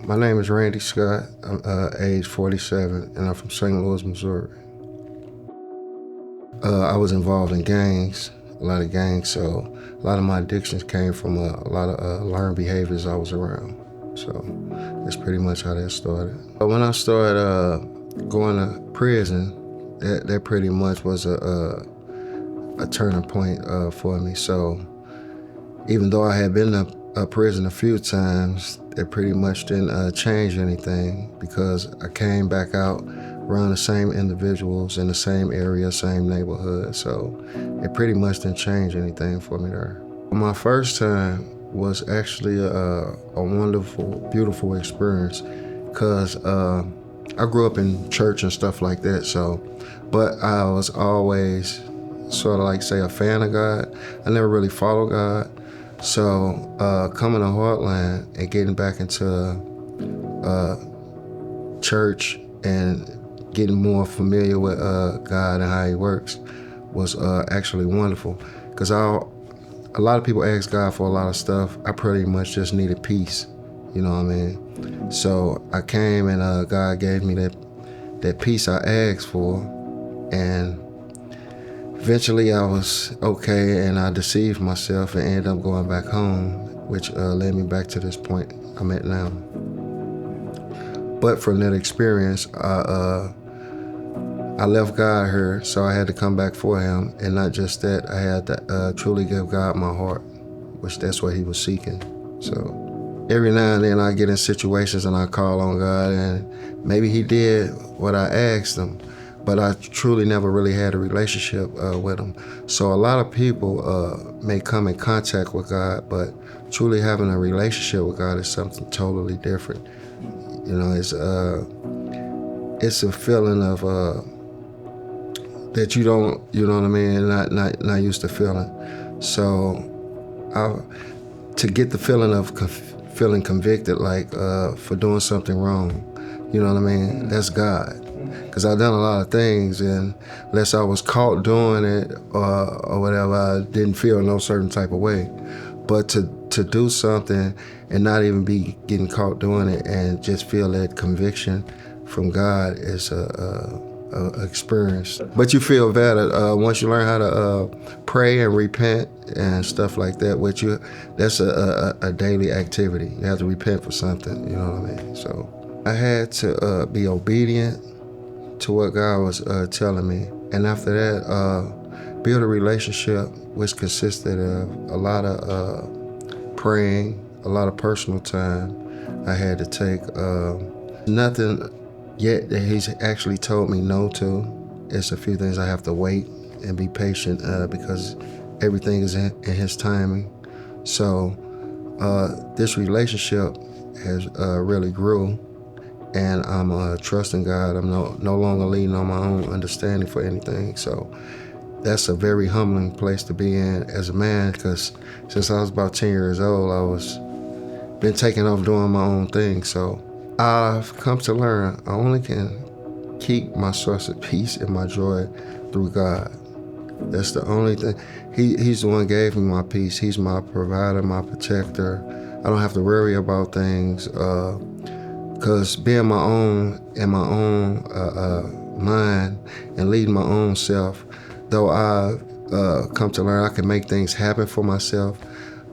My name is Randy Scott. I'm age 47, and I'm from St. Louis, Missouri. I was involved in gangs, a lot of gangs, so a lot of my addictions came from a lot of learned behaviors I was around. So that's pretty much how that started. When I started going to prison, that pretty much was a turning point for me. So even though I had been to prison a few times, it pretty much didn't change anything because I came back out around the same individuals in the same area, same neighborhood. So it pretty much didn't change anything for me there. My first time was actually a wonderful, beautiful experience because I grew up in church and stuff like that. But I was always sort of like, say, a fan of God. I never really followed God. So coming to Heartland and getting back into church and getting more familiar with God and how He works was actually wonderful. Because a lot of people ask God for a lot of stuff. I pretty much just needed peace, you know what I mean? So I came and God gave me that peace I asked for, and eventually I was okay, and I deceived myself and ended up going back home, which led me back to this point I'm at now. But from that experience, I left God here, so I had to come back for Him, and not just that, I had to truly give God my heart, which that's what He was seeking. So every now and then I get in situations and I call on God, and maybe He did what I asked Him, but I truly never really had a relationship with Him. So a lot of people may come in contact with God, but truly having a relationship with God is something totally different. You know, it's a feeling of that you don't, you know what I mean, not used to feeling. So to get the feeling of feeling convicted, like for doing something wrong, you know what I mean, that's God. Because I've done a lot of things, and unless I was caught doing it or whatever, I didn't feel no certain type of way. But to do something and not even be getting caught doing it and just feel that conviction from God is a experience. But you feel better once you learn how to pray and repent and stuff like that. That's a daily activity. You have to repent for something, you know what I mean? So I had to be obedient to what God was telling me. And after that, build a relationship which consisted of a lot of praying, a lot of personal time I had to take. Nothing yet that He's actually told me no to. It's a few things I have to wait and be patient because everything is in His timing. So this relationship has really grew, and I'm trusting God. I'm no longer leaning on my own understanding for anything. So that's a very humbling place to be in as a man, because since I was about 10 years old, I was been taking off doing my own thing. So I've come to learn I only can keep my source of peace and my joy through God. That's the only thing. He's the one who gave me my peace. He's my provider, my protector. I don't have to worry about things because being my own in my own mind and leading my own self, though I've come to learn I can make things happen for myself,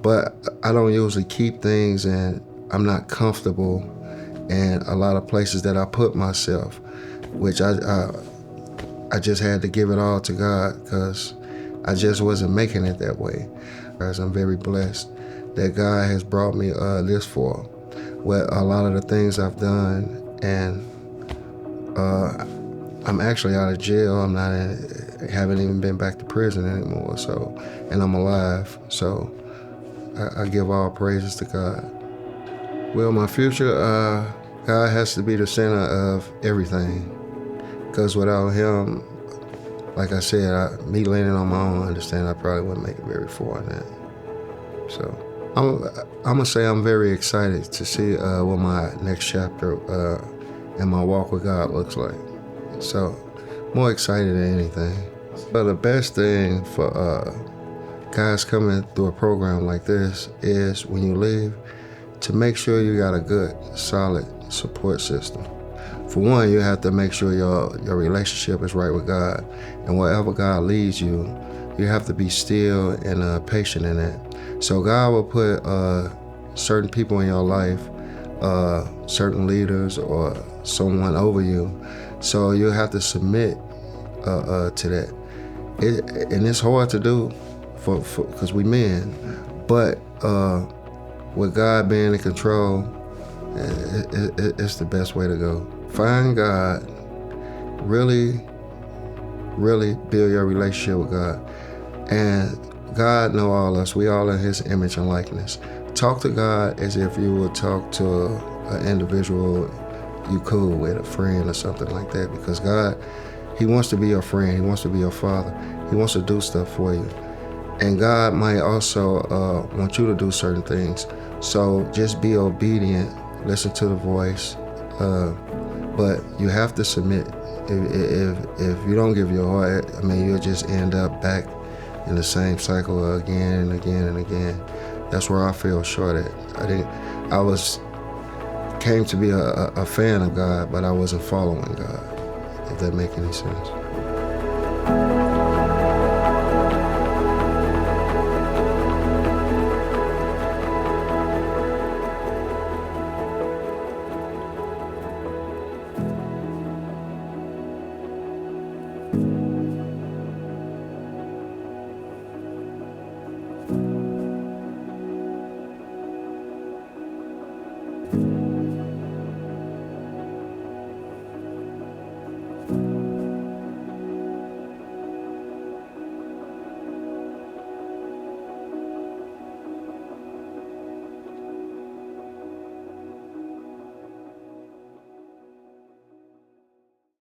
but I don't usually keep things, and I'm not comfortable in a lot of places that I put myself, which I just had to give it all to God because I just wasn't making it that way. As I'm very blessed that God has brought me this far with a lot of the things I've done, and I'm actually out of jail. Haven't even been back to prison anymore. So, and I'm alive. So I give all praises to God. Well, my future, God has to be the center of everything. Because without Him, like I said, me leaning on my own understanding, I probably wouldn't make it very far in that. So I'm gonna say I'm very excited to see what my next chapter in my walk with God looks like. So more excited than anything. But the best thing for guys coming through a program like this is when you leave, to make sure you got a good, solid support system. For one, you have to make sure your relationship is right with God. And wherever God leads you, you have to be still and patient in that. So God will put certain people in your life, certain leaders or someone over you. So you have to submit to that. And it's hard to do because we men. But with God being in control, it's the best way to go. Find God, really build your relationship with God. And God know all us. We all in His image and likeness. Talk to God as if you would talk to an individual you cool with, a friend or something like that. Because God, He wants to be your friend. He wants to be your father. He wants to do stuff for you. And God might also want you to do certain things. So just be obedient, listen to the voice, but you have to submit. If you don't give your heart, I mean, you'll just end up back in the same cycle again and again and again. That's where I feel short at. Came to be a fan of God, but I wasn't following God, if that makes any sense.